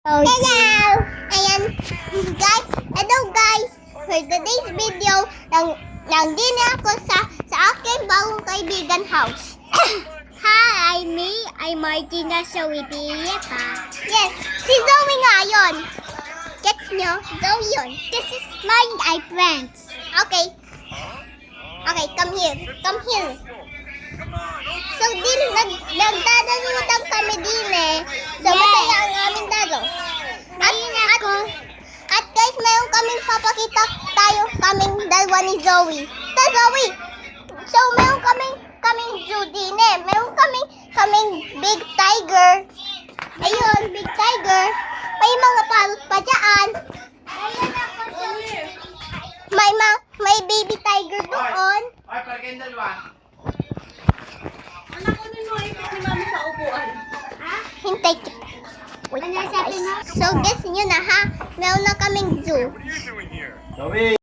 Hello! Ayan, hello guys! For today's video, nandito ako sa aking bagong kaibigan house. Hi, I'm Martina Shawiti. Yes, si Zoe nga yun. Gets nyo? Zoe yun. This is my friends. Okay. Okay, come here. So, nagdadalutan kami din eh. So, masaya ang aming dalo. At guys, mayroon kaming papakita kaming dalawa ni Zoe. Zoe! So, mayroon kaming zoo din eh. Mayroon kaming big tiger. Ayun, big tiger. May mga parot pa dyan. May baby tiger doon. Ay, para kayong dalawa. Anak ko din mo ipit ni Mami sa upuan. Hintay kita. Wait, guys. So, guess nyo na ha. Meron na kaming zoo. Zoe!